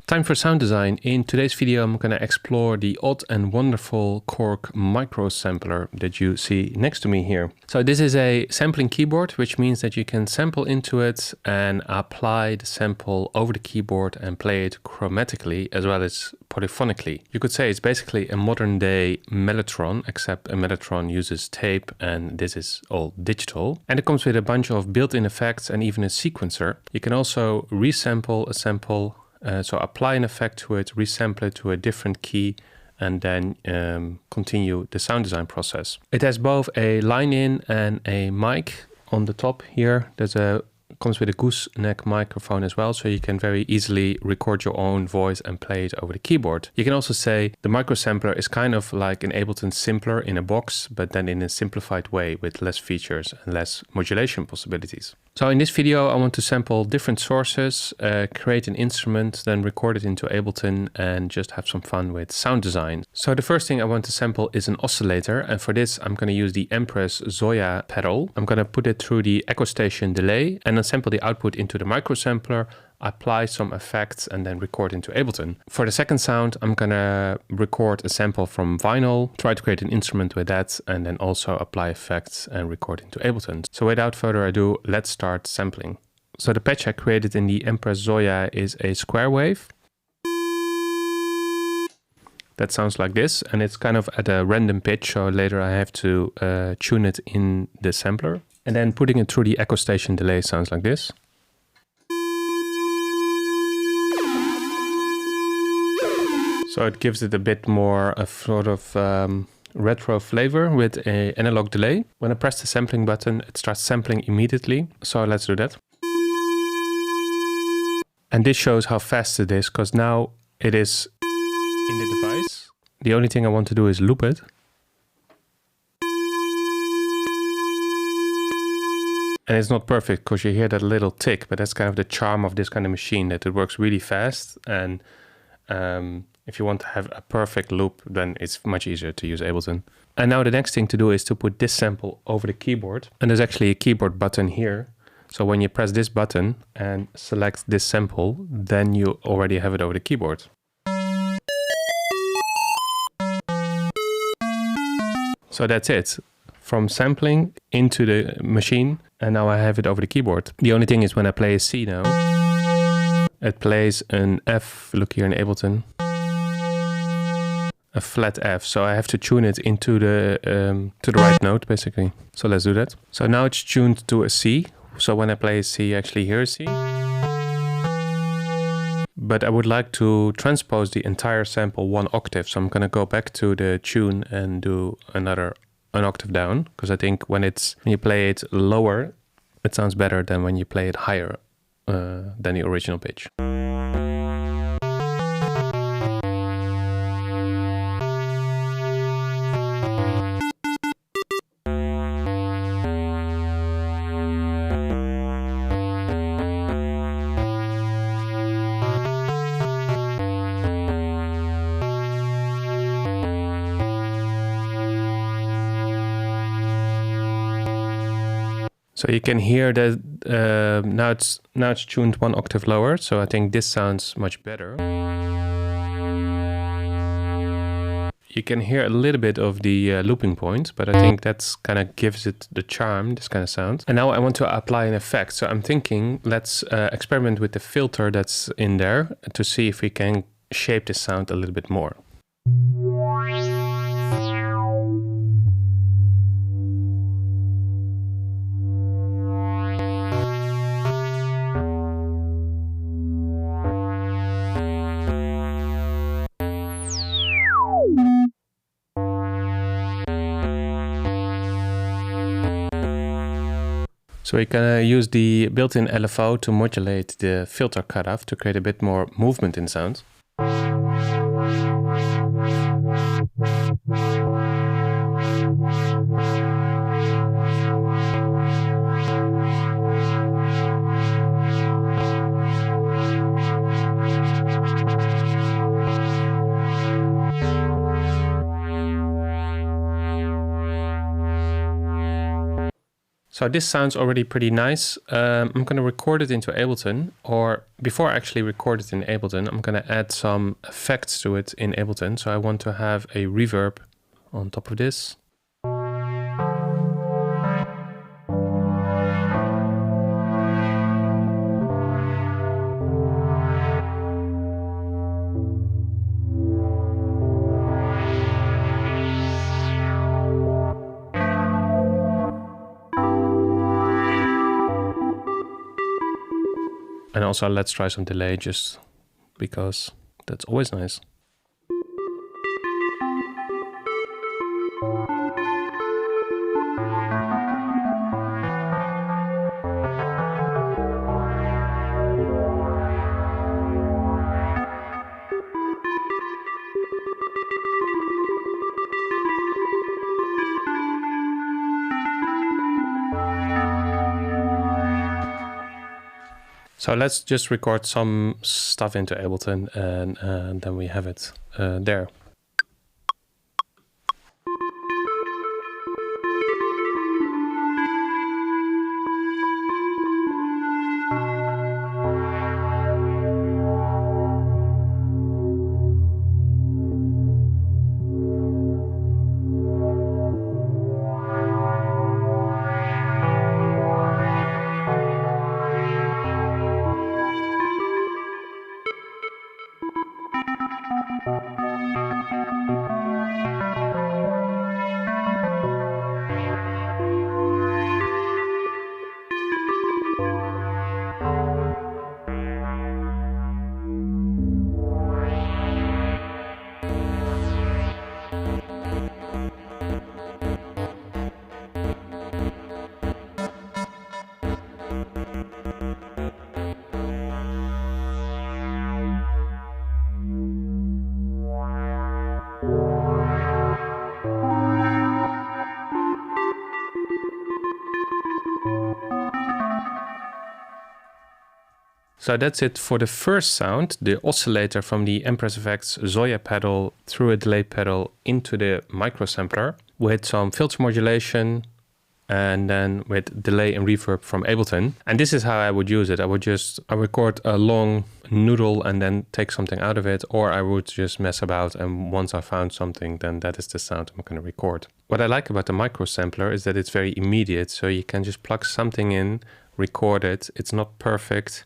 Time for sound design. In today's video, I'm going to explore the odd and wonderful Korg MicroSampler that you see next to me here. So this is a sampling keyboard, which means that you can sample into it and apply the sample over the keyboard and play it chromatically as well as polyphonically. You could say it's basically a modern day mellotron, except a mellotron uses tape and this is all digital. And it comes with a bunch of built-in effects and even a sequencer. You can also resample a sample. So apply an effect to it, resample it to a different key, and then continue the sound design process. It has both a line in and a mic on the top here. Comes with a gooseneck microphone as well, so you can very easily record your own voice and play it over the keyboard. You can also say the MicroSampler is kind of like an Ableton Simpler in a box, but then in a simplified way with less features and less modulation possibilities. So in this video, I want to sample different sources, create an instrument, then record it into Ableton and just have some fun with sound design. So the first thing I want to sample is an oscillator. And for this, I'm going to use the Empress Zoya pedal. I'm going to put it through the Echo Station delay and then sample the output into the MicroSampler, apply some effects and then record into Ableton. For the second sound, I'm gonna record a sample from vinyl, try to create an instrument with that, and then also apply effects and record into Ableton. So without further ado, let's start sampling. So the patch I created in the Empress Zoya is a square wave. That sounds like this, and it's kind of at a random pitch, so later I have to tune it in the sampler. And then putting it through the Echo Station delay sounds like this. So it gives it a bit more a sort of retro flavor with an analog delay. When I press the sampling button, it starts sampling immediately. So let's do that. And this shows how fast it is, because now it is in the device. The only thing I want to do is loop it. And it's not perfect because you hear that little tick, but that's kind of the charm of this kind of machine, that it works really fast. And if you want to have a perfect loop, then it's much easier to use Ableton. And now the next thing to do is to put this sample over the keyboard. And there's actually a keyboard button here. So when you press this button and select this sample, then you already have it over the keyboard. So that's it. From sampling into the machine, and now I have it over the keyboard. The only thing is when I play a C now, it plays an F, look here in Ableton, a flat F. So I have to tune it into the right note basically. So let's do that. So now it's tuned to a C. So when I play a C, you actually hear a C. But I would like to transpose the entire sample one octave. So I'm gonna go back to the tune and do an octave down, because I think when you play it lower, it sounds better than when you play it higher than the original pitch. So you can hear that now it's tuned one octave lower. So I think this sounds much better. You can hear a little bit of the looping point, but I think that's kind of gives it the charm, this kind of sound. And now I want to apply an effect. So I'm thinking let's experiment with the filter that's in there to see if we can shape the sound a little bit more. So we can use the built-in LFO to modulate the filter cutoff to create a bit more movement in sound. So this sounds already pretty nice. I'm going to record it into Ableton, or before I actually record it in Ableton, I'm going to add some effects to it in Ableton. So I want to have a reverb on top of this. And also let's try some delay just because that's always nice. So let's just record some stuff into Ableton and then we have it there. So that's it for the first sound, the oscillator from the Empress Effects Zoya pedal through a delay pedal into the MicroSampler with some filter modulation and then with delay and reverb from Ableton. And this is how I would use it. I record a long noodle and then take something out of it, or I would just mess about, and once I found something, then that is the sound I'm going to record. What I like about the MicroSampler is that it's very immediate, so you can just plug something in, record it. It's not perfect.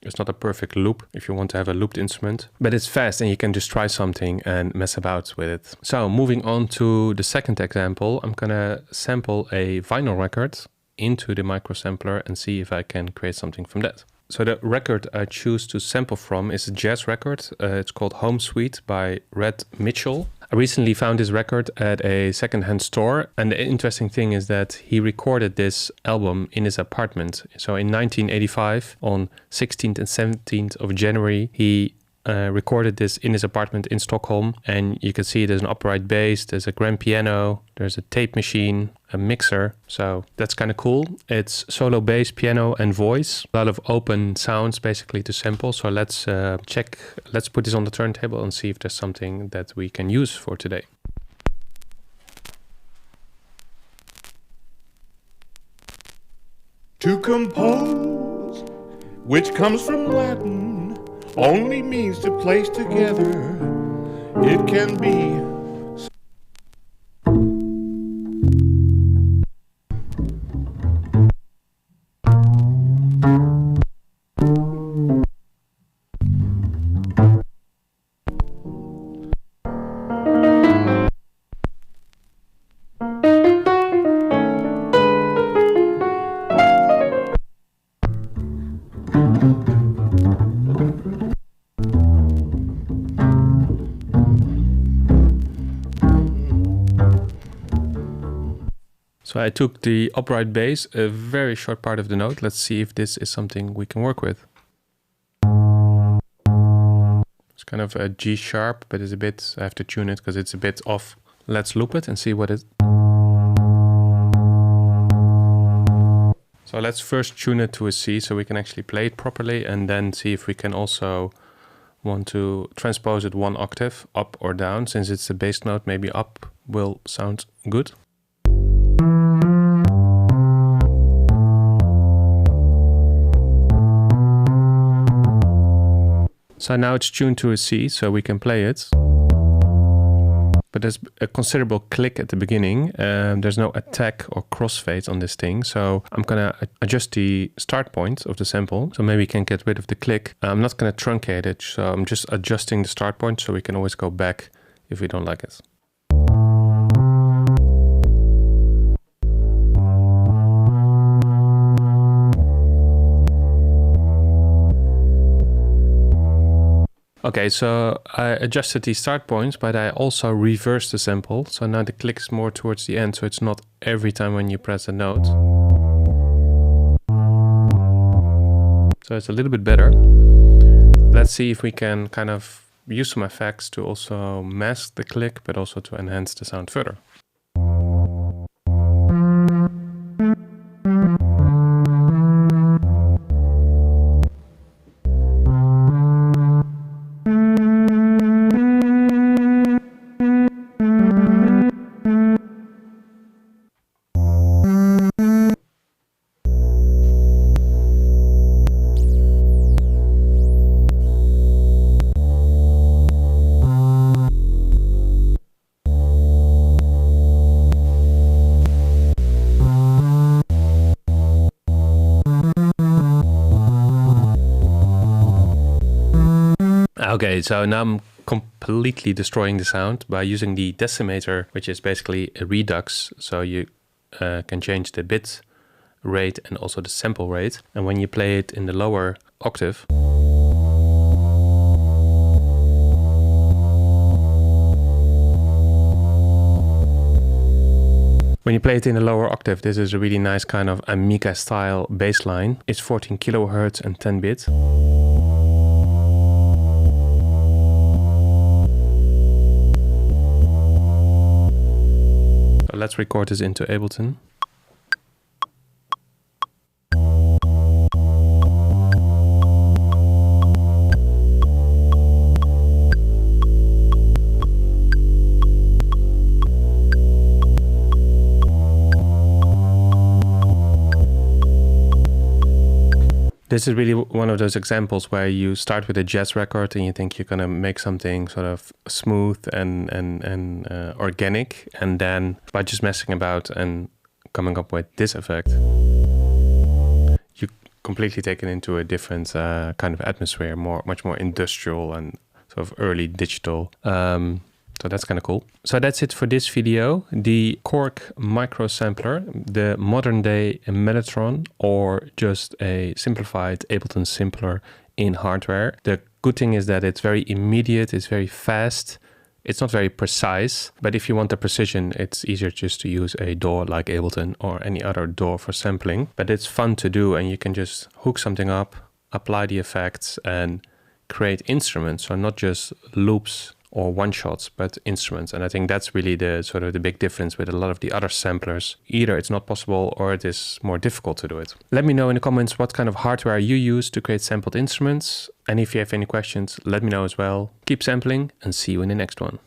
It's not a perfect loop if you want to have a looped instrument, but it's fast and you can just try something and mess about with it. So moving on to the second example, I'm gonna sample a vinyl record into the MicroSampler and see if I can create something from that. So the record I choose to sample from is a jazz record. It's called Home Suite by Red Mitchell. I recently found this record at a secondhand store, and the interesting thing is that he recorded this album in his apartment. So in 1985, on 16th and 17th of January, he recorded this in his apartment in Stockholm, and you can see there's an upright bass, there's a grand piano, there's a tape machine, a mixer. So that's kind of cool. It's solo bass, piano and voice, a lot of open sounds basically to sample. So let's put this on the turntable and see if there's something that we can use for today. To compose, which comes from Latin, only means to place together. It can be So I took the upright bass, a very short part of the note. Let's see if this is something we can work with. It's kind of a G sharp, but it's a bit, I have to tune it because it's a bit off. Let's loop it and see what it... So let's first tune it to a C so we can actually play it properly, and then see if we can also want to transpose it one octave up or down. Since it's a bass note, maybe up will sound good. So now it's tuned to a C, so we can play it. But there's a considerable click at the beginning. There's no attack or crossfade on this thing. So I'm gonna adjust the start point of the sample. So maybe we can get rid of the click. I'm not gonna truncate it. So I'm just adjusting the start point so we can always go back if we don't like it. Okay, so I adjusted the start points, but I also reversed the sample. So now the click is more towards the end, so it's not every time when you press a note. So it's a little bit better. Let's see if we can kind of use some effects to also mask the click, but also to enhance the sound further. Okay, so now I'm completely destroying the sound by using the decimator, which is basically a redux. So you can change the bit rate and also the sample rate. And when you play it in the lower octave, when you play it in the lower octave, this is a really nice kind of Amiga-style bass line. It's 14 kilohertz and 10 bit. Let's record this into Ableton. This is really one of those examples where you start with a jazz record and you think you're gonna make something sort of smooth and organic, and then by just messing about and coming up with this effect, you completely take it into a different kind of atmosphere, much more industrial and sort of early digital. So that's kind of cool. So that's it for this video. The Korg MicroSampler, the modern day Mellotron, or just a simplified Ableton Simpler in hardware. The good thing is that it's very immediate, it's very fast. It's not very precise, but if you want the precision, it's easier just to use a DAW like Ableton or any other DAW for sampling. But it's fun to do, and you can just hook something up, apply the effects, and create instruments. So not just loops or one-shots, but instruments. And I think that's really the sort of the big difference with a lot of the other samplers. Either it's not possible or it is more difficult to do it. Let me know in the comments what kind of hardware you use to create sampled instruments. And if you have any questions, let me know as well. Keep sampling and see you in the next one.